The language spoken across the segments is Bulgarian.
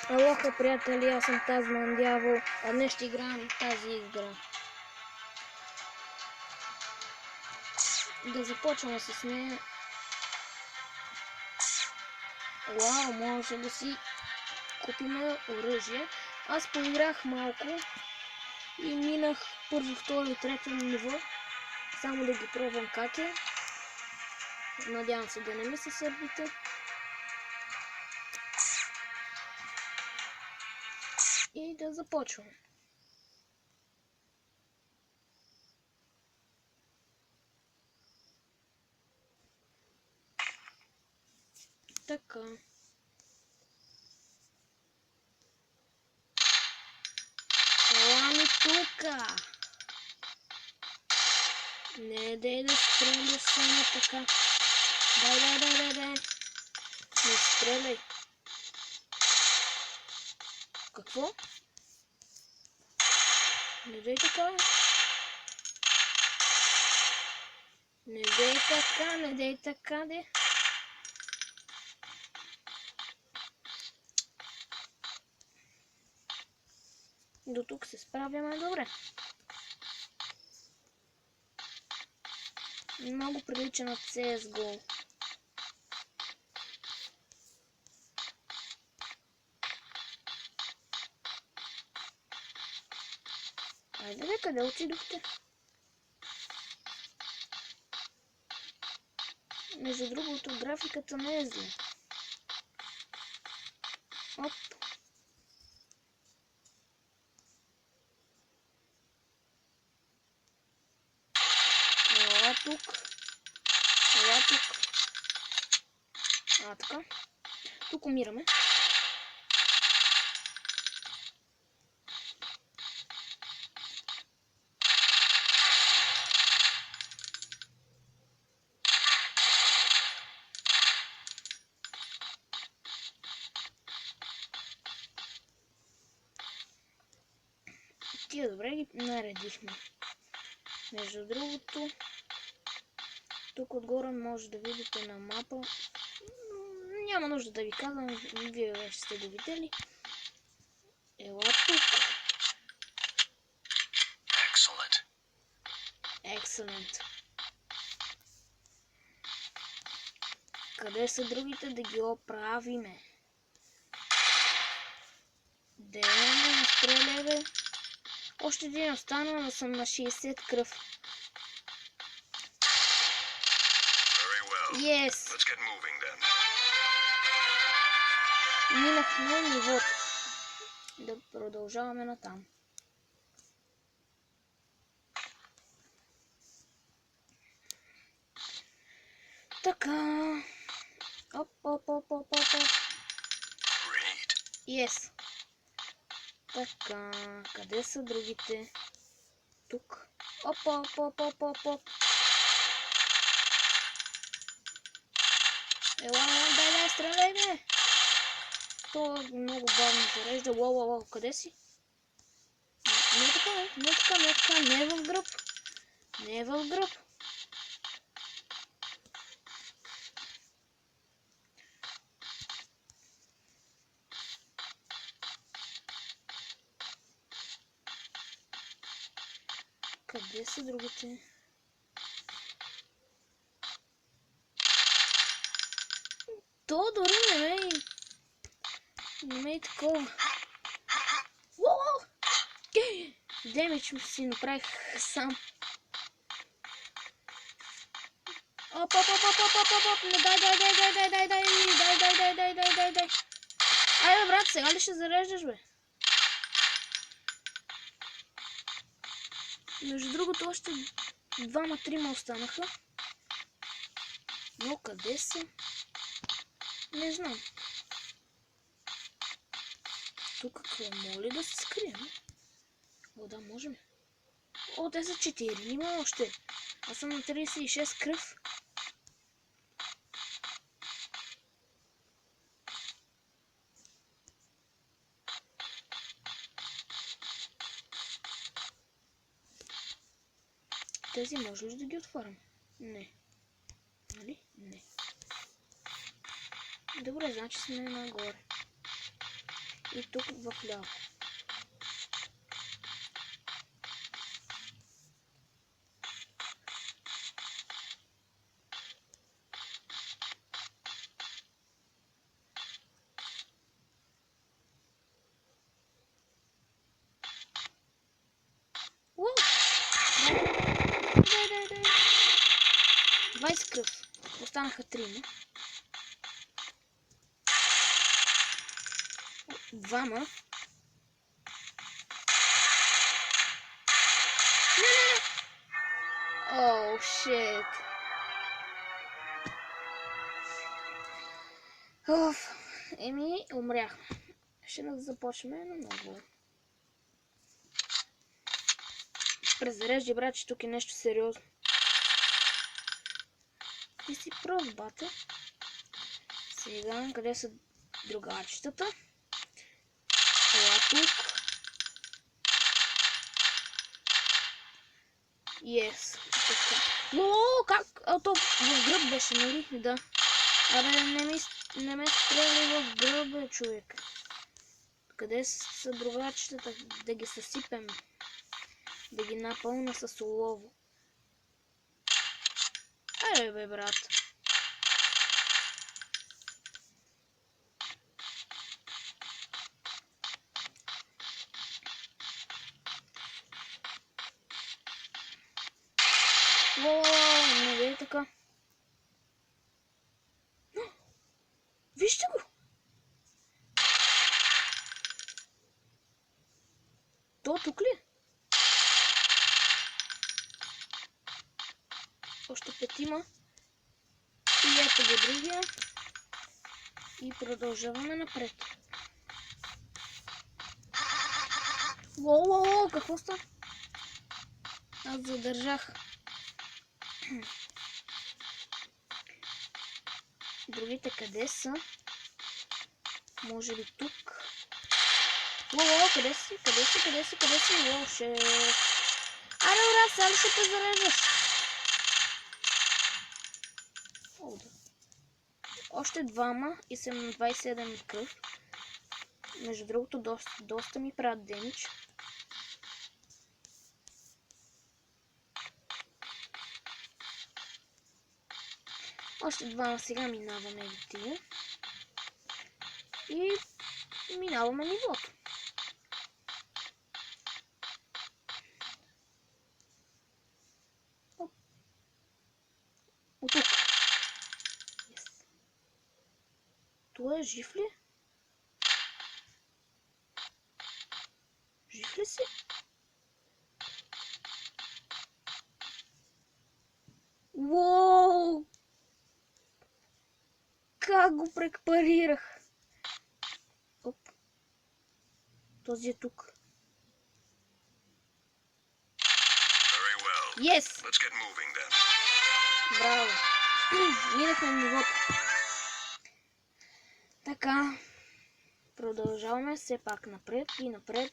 Алоха, приятели, аз съм Тазман Дявол, а днес ще играем тази игра. Да започваме с нея. Вау, може да си купим оръжие. Аз поиграх малко и минах първо, второ и трето ниво. Само да ги пробвам как е. Надявам се да не ми се сърдите. И да започвам. Така. Ела ми тука! Не, дай да стреля само така. Дай. Не стреляй. Какво? Не дай така. Не дай така, де. До тук се справяме добре. Много прилича на CSGO. Айде бе, къде отидохте? Между другото, графиката не е зле. Оп. Ела тук. Така. Тук умираме. Тия добре ги наредихме. Между другото, тук отгоре може да видите на мапа. Няма нужда да ви казвам, вие вече сте го видели. Ела тук. Excellent. Къде са другите да ги оправиме? Де не стреляй, бе. Още един остана, но съм на 60 кръв. Yes! Минахме нивото. Да продължаваме натам. Така. Оп. Yes. Така. Къде са другите? Тук. Оп. Ела, дай, стреляй, бе! То много бавно зарежда. Уау, къде си? Не така, не е в гръб. Къде са другите? То дори не ме и такова. Уау! Демидж си направих сам. Оп. Дай. Айде, брат, сега ли ще зареждаш, бе? Между другото, още 2-3 останаха. Но къде са? Не знам. Тук какво моли да се скрием? О, да, можем. О, те са 4. Има още. Аз съм на 36 кръв. Тези може ли да ги отварям? Не. Нали? Не. Добре, значи сме нагоре. И тук в ляво. Дай. 20 кръв. Останаха 3. Двама. Не. Оу, шит. Еми, умрях. Ще да започнем на много. Презарежди, брат, че тук е нещо сериозно. Ти си прав, бате. Сега, къде са другарчетата? Ела тук. Yes. О, как? А то в гръб беше, нали? Да. Абе, не ме стреляй в гръб, човек. Къде са другарчетата? Да ги съсипем. Да ги напълня с олово. Айде, бе, брат. Не бе така. Вижте го! То тук ли? Още 5. И ето го другия. И продължаваме напред. Какво става? Аз задържах. Другите къде са? Може ли тук? Къде си? Ще... Аре, ура, сега ли ще презареждаш? Още 2 и съм на 27 кръв. Между другото, доста ми правят демидж. Още 2 сега минаваме до тия. И минаваме нивото. От тук. Това е жив ли? Жив ли си? Уоу! Как го прекпарирах? Оп. Този е тук. Yes! Браво! Минахме нивото. Така. Продължаваме все пак напред и напред.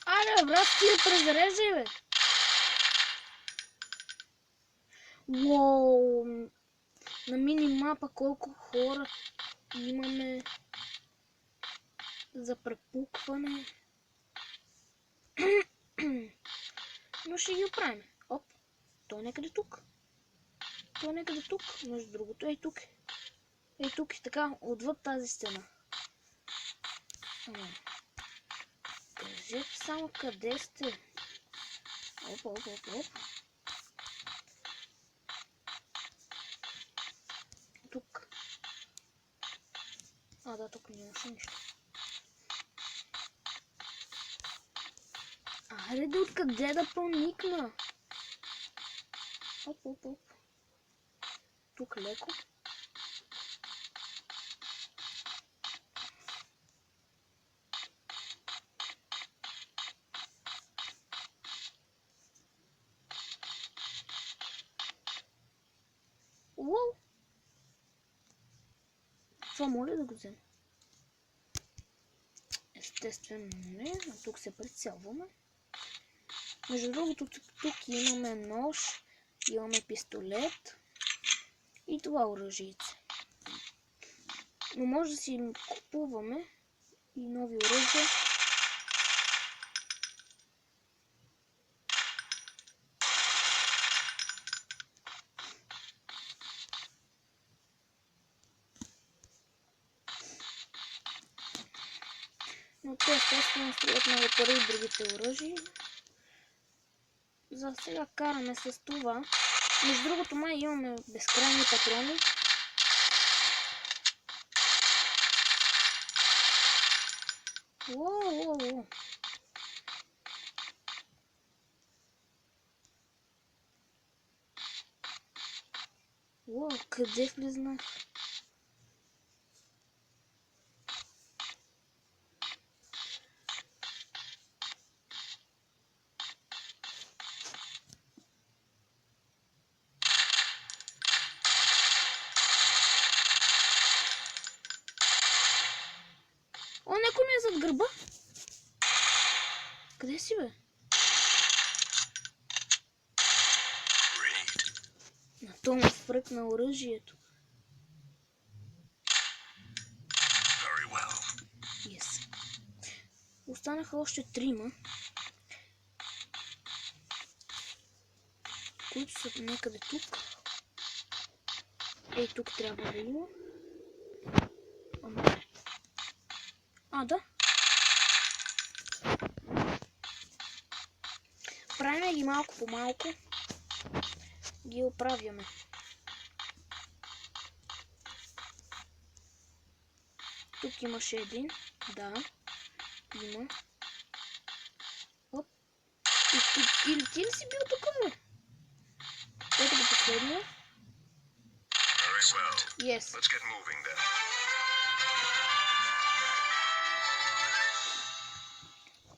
Аре, брат, ти да презареждай, бе! Уоу! На минимапа колко хора имаме за препукване. Но ще ги оправим. Оп! То е някъде тук. Между другото, ей тук. Така, отвъд тази стена. Кажете само къде сте. Оп. Тук. Да, тук нямаше нищо. Аре, откъде да проникна? Оп. Тук леко. Уоу! Това моля да го взема. Естествено не, а тук се прицелваме. Между другото, тук имаме нож, имаме пистолет. И това оръжиеце. Но може да си купуваме и нови оръжия. Но те естествено струват много пари и другите оръжия. За сега караме с това. Между другото май имаме безкрайни патрони. Уоу. Уоу, къде влезнах? О, някой ми е зад гърба. Къде си, бе? На то му впръкна оръжието. Yes. Останаха още 3, които са някъде тук. Ей, тук трябва да има. Да. Правим ги малко по малко. Ги оправяме. Тук имаше един. Да. Има. Оп. Или ти ли си бил тук, бе? Ето го последния. Yes.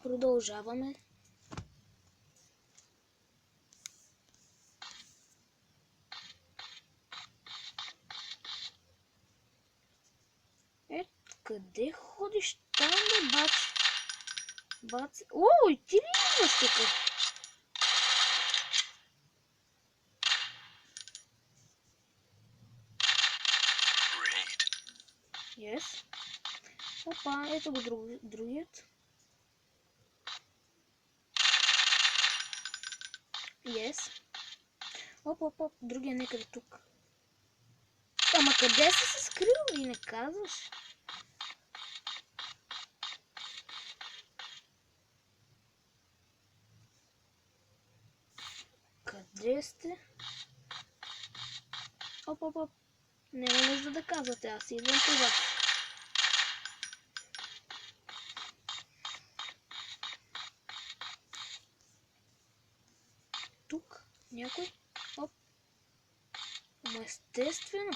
Продължаваме. Къде ходиш там, бе, бац? О, и ти ли идваш тук? Yes. Опа, ето го другият. Yes. Оп, другия некъде тук. Ама къде си се скрил и не казваш? Къде сте? Оп. Няма нужда да казвате, аз идвам по вас. Тук някой? Оп. Ама естествено.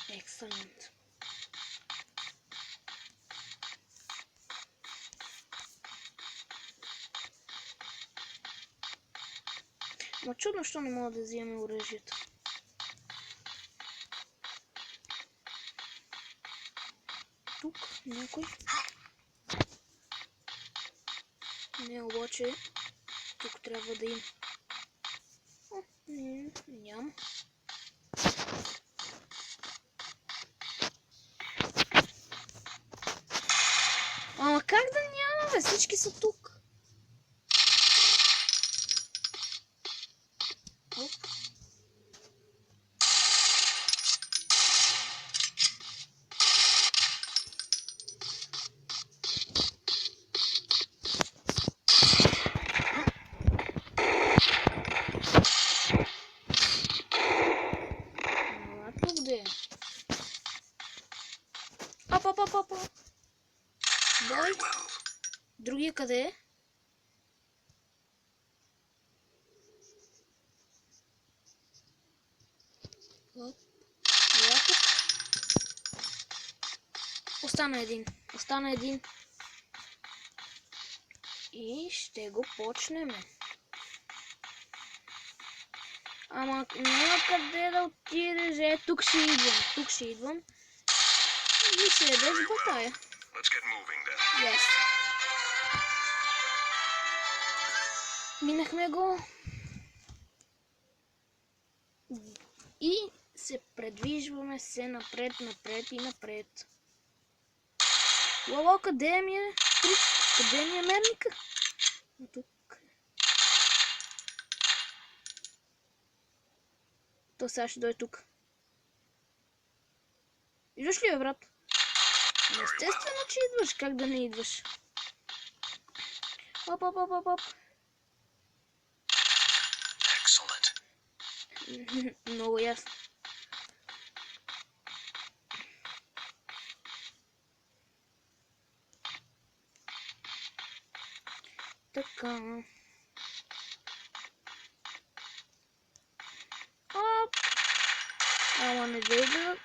Excellent. Ма чудно, що не мога да вземем оръжието. Тук някой. Не, обаче тук трябва да има. Няма. Ама как да няма, бе? Всички са тук. Оп. Опа. Бой. Другия къде е? Оп. Остана един. И ще го почнем. Ама няма къде да отидеш. Тук ще идвам. Тук ще идвам. И ще ядеш батая. Yes. Минахме го. И се предвижваме се напред, напред и напред. Лало, къде ми е? Къде ми е мерника? Тук. То сега ще дойде тук. Идваш ли, бе, брат? Естествено, че идваш. Как да не идваш? Оп, оп, оп, оп, оп. Много ясно. Така. Оп. Ама не дей да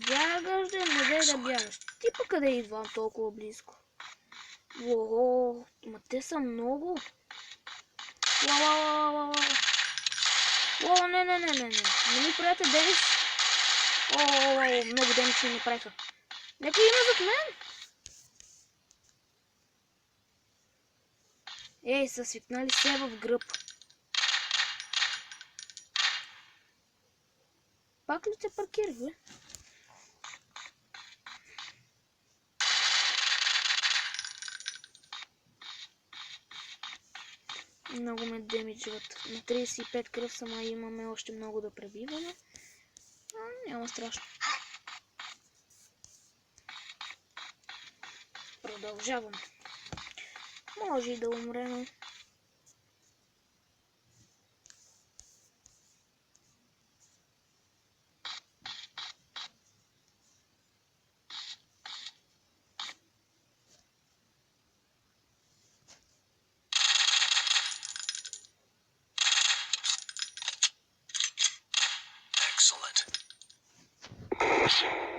бягаш, не дей да бягаш. Ти пък къде идвам толкова близко? Ого, ма те са много. О, не. Не ми правите демидж. О, много демидж ми направиха. Нека има зад мен. Ей, са свикнали се в гръб. Пак ли те паркирах, бе? Много ме демиджват. На 35 кръв сама имаме още много да пребиваме. Няма страшно. Продължаваме. Може и да умрем.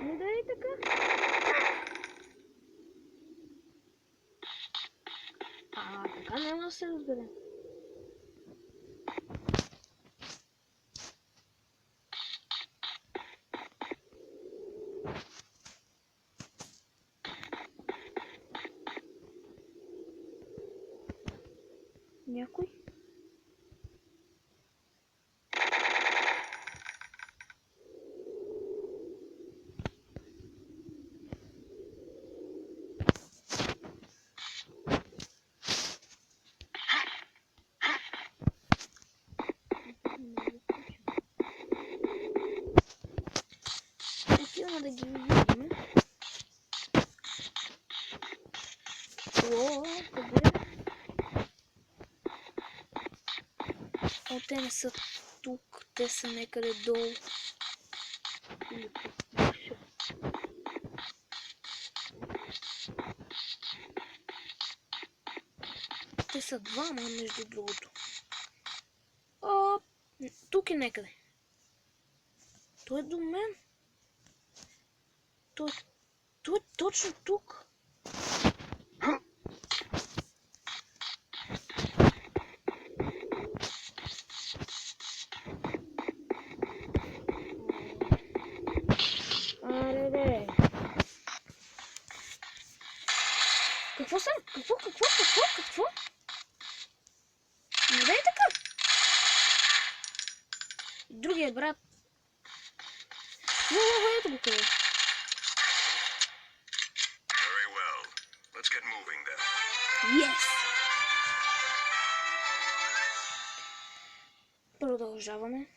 Не да е така. Така няма да се разберем. Някой? Отиваме да ги видим. О, къде? О, те не са тук, те са некъде долу. Или пък. Те са двама, между другото. О, тук е некъде. Той е до мен. Той е точно тук. Аре. Какво съм? Какво? Не дай така. Другия брат. Ето го къде. Yes! Продължаваме.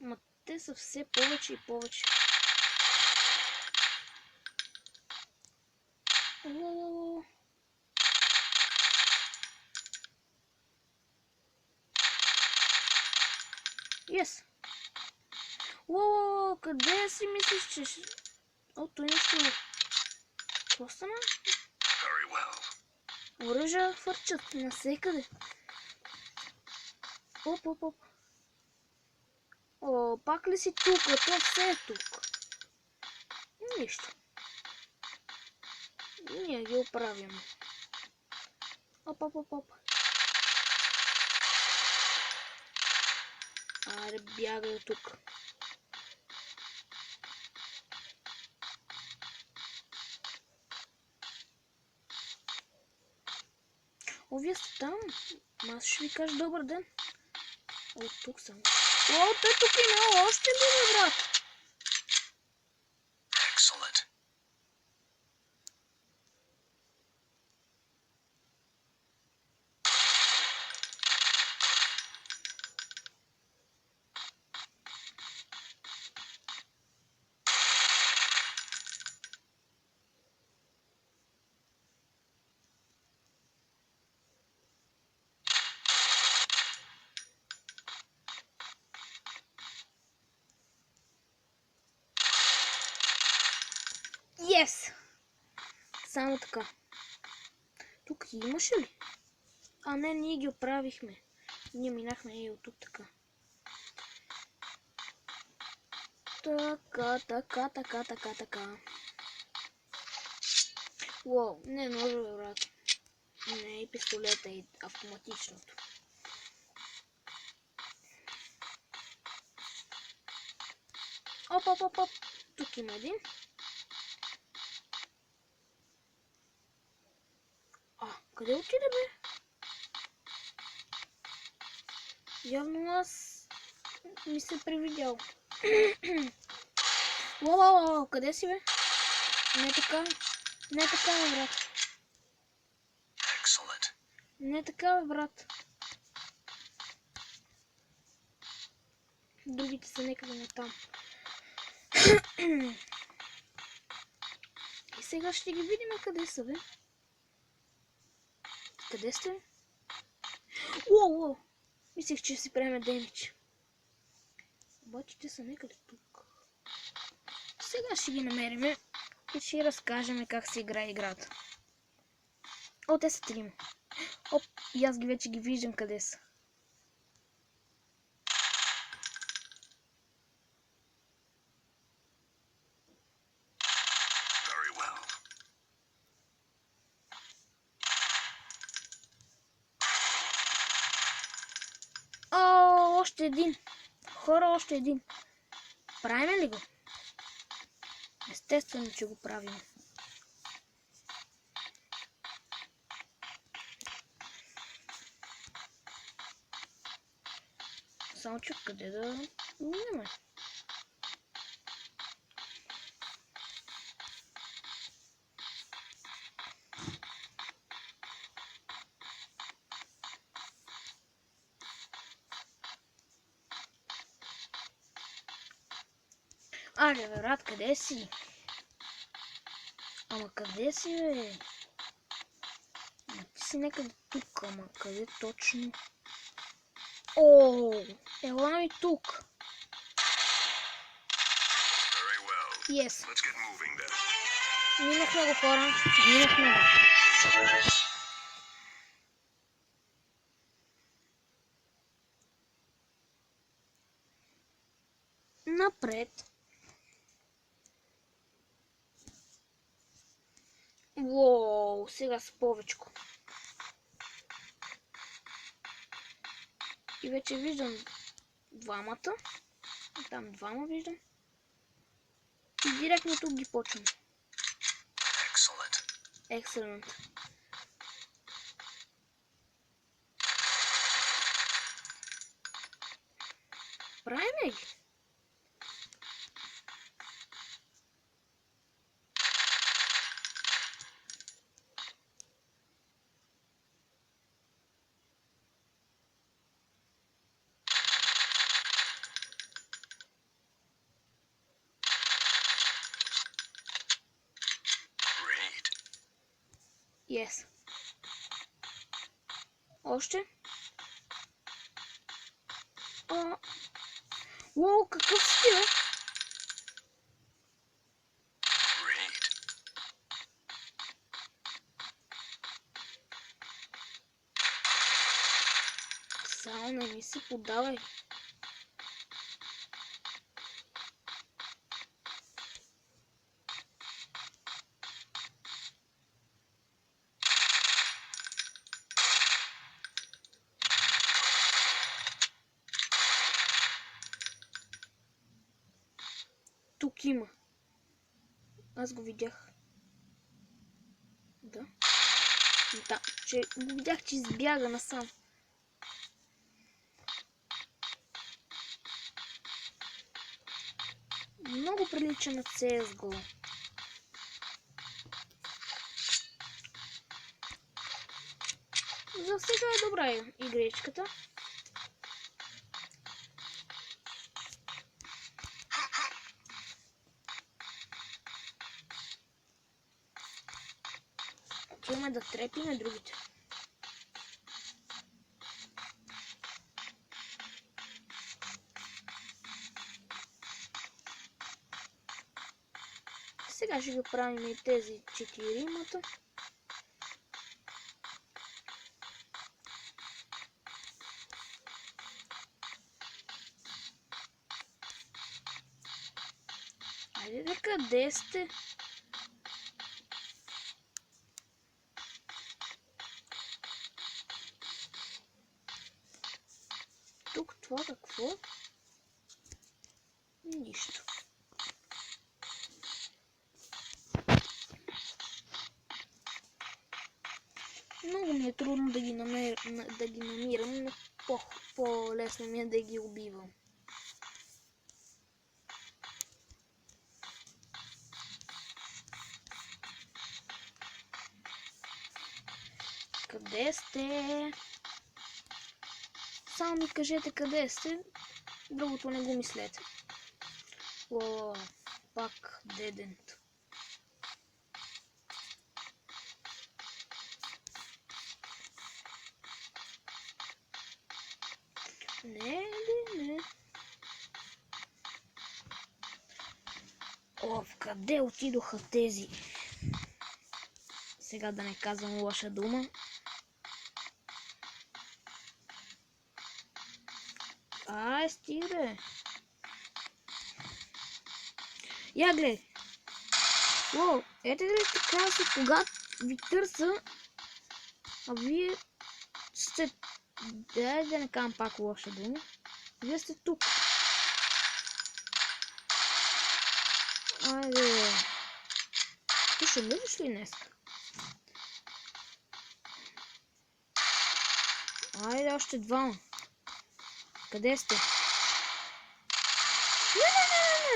Ма те са все повече и повече. Yes. О, къде си мислиш, че ще... О, той нещо... Какво стана? Оръжа хвърчат навсекъде. Оп. О, пак ли си тук? То все е тук. Нищо. Ние ги оправяме. Оп, оп, оп, оп. Аре, бягай от тук. О, вие сте там? Аз ще ви кажа добър ден. О, тук съм. О, той тук има още ли, брат? Excellent. Yes! Само така. Тук имаше ли? А не, ние ги оправихме. Ние минахме и от тук така. Така. Уоу, не ножове, брат. Не и пистолета, и автоматичното. Оп. Тук има един. Къде отиде, бе? Явно аз ми се привидял. Уау, къде си, бе? Не така, бе, брат. Excellent. Не така, бе, брат. Другите са някъде не там. И сега ще ги видим къде са, бе. Къде сте? Уау! Мислех, че си правим демидж. Обаче те са някъде тук. Сега ще ги намерим и ще разкажем как се играе играта. О, те са трима. Оп, и аз ги вече ги виждам къде са. Very well. О, още един. Хора, още един. Правим ли го? Естествено, че го правим. Само че къде да минем? Аре, бе, брат, къде си? Ама къде си, бе? Ти си някъде тук, ама къде точно? О, ела ми тук. Very well. Yes. Let's get moving then. Минахме го, хора. Минахме го. Напред. Уоу, сега с повечко. И вече виждам двамата. Там двама виждам. И директно тук ги почвам. Excellent. Excellent. Правим ли? Great. Yes. Още? Уоу, какъв си ти, бе? Great. Само не ми се подавай. тук има. Аз го видях. Да. Да, че го видях, че избяга насам. Много прилича на CSGO. За сега е добра игричката. Отиваме да трепиме другите. Сега ще ги правим и тези 4-мата. Айде да, къде сте? Тук това какво? Нищо. Много ми е трудно да ги намирам, но по-лесно ми е да ги убивам. Къде сте? Само ми кажете къде сте, другото не го мислете. О, пак дедент. Не. О, къде отидоха тези? Сега да не казвам лоша дума. Ай, стига. Я гледай. О, ето ли така се, когато ви търся, а вие сте... Да не казвам пак лоша дума. Вие сте тук. Айде. Ти ще бъдеш ли днес? Айде, още двама. Къде сте?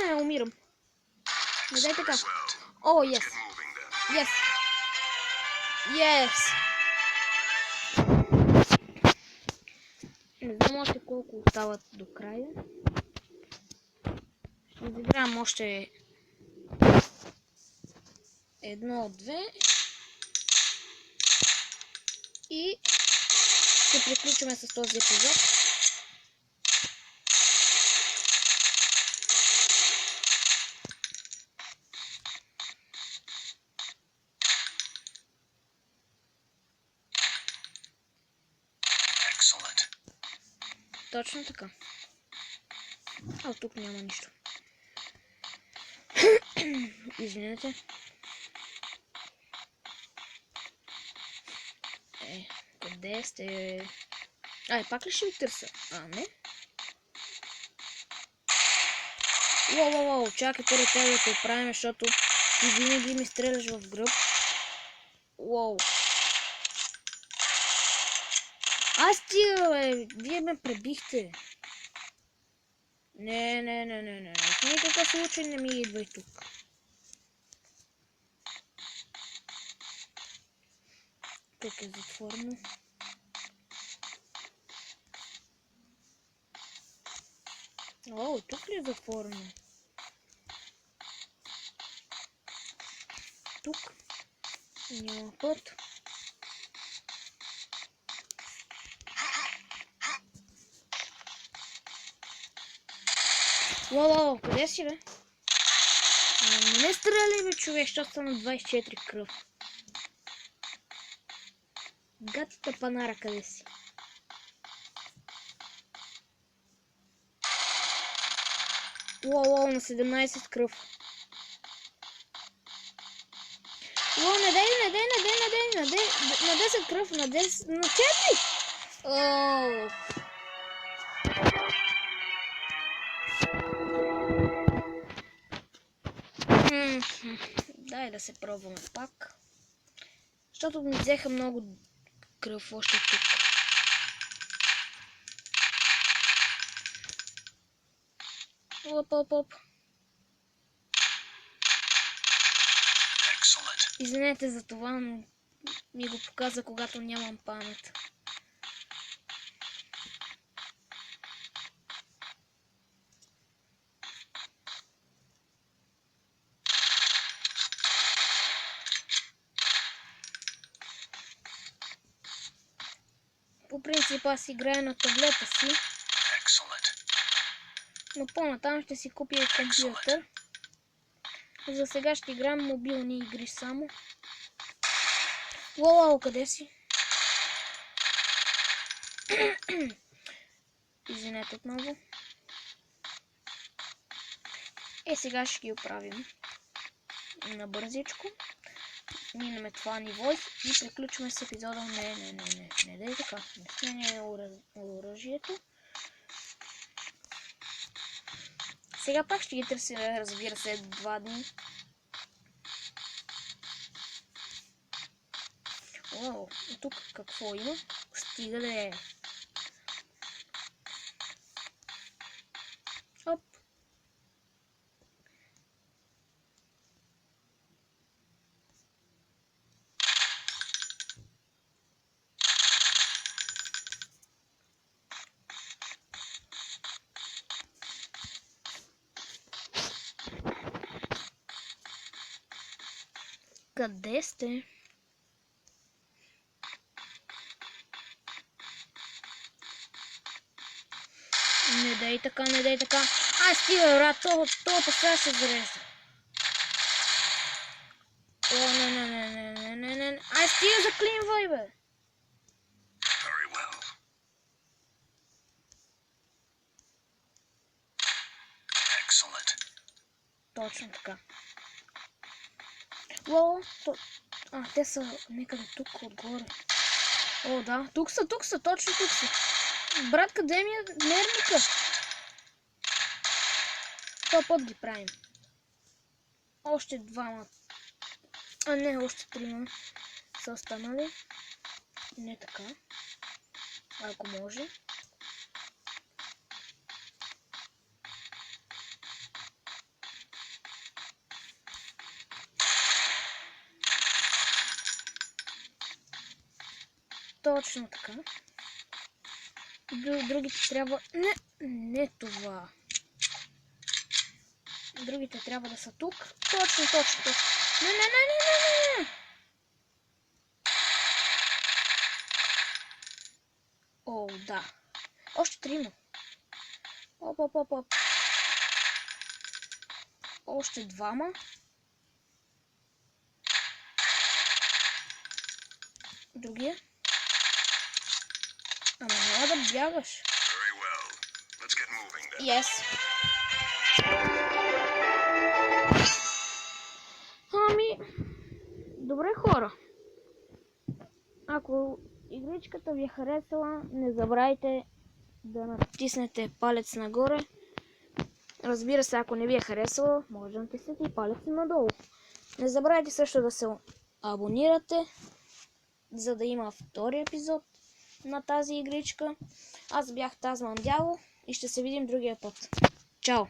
Не, умирам. Не дай така. О, yes. Не знам още колко остават до края. Ще изиграем още едно от две. И ще приключваме с този епизод. Точно така. А, тук няма нищо. Извинете. Къде сте? Ай, пак ли ще ви търся? А, не? Уау, чакай първо трябва да те оправим, защото ти винаги ми стреляш в гръб. Уау. Аз стига, бе! Вие ме пребихте. Не. В никакъв случай не ми идвай тук. Тук е затворено. О, тук ли е затворено? Тук няма път. Уау, къде си, бе? Не стреляй, бе, човек, защото съм на 24 кръв. Гатата панара, къде си? Уау, на 17 кръв. Уау, не дай, на 10 кръв, на 10, на 4! Ооо. Дай да се пробваме пак. Защото ми взеха много кръв още тук. Оп. Excellent. Извинете за това, но ми го показа, когато нямам памет. По принцип аз играя на таблета си, Excellent. но по-натам ще си купя и компютър. За сега ще играем мобилни игри само. Уау, къде си? Извинете отново. Сега ще ги оправим на бързичко. Минаме това ниво и приключваме с епизода. Не дай така. Не сменя оръжието. Сега пак ще ги търсим, разбира се, 2 дни. Уау, тук какво има? Стига да е. Оп. Къде сте? Не дай така. Ай, стига, брат, това сега ще зарежда. О, не. Ай, стига, заклинвай, бе. Very well. Excellent. Точно така. О, те са някъде тук отгоре. О, да, тук са, точно тук са. Брат, къде ми е мерника? Това път ги правим. Още 2. А не, още 3 са останали. Не така. Ако може. Точно така. Другите трябва... Не това. Другите трябва да са тук. Точно. Не. О, да. Още 3. Оп. Още 2. Другия. Ама няма да бягаш. Very well. Let's get moving then. Yes. Добре, хора. Ако игричката ви е харесала, не забравяйте да натиснете палец нагоре. Разбира се, ако не ви е харесала, може да натиснете и палец надолу. Не забравяйте също да се абонирате, за да има втори епизод на тази игричка. Аз бях Тазман Дявол и ще се видим другия път. Чао!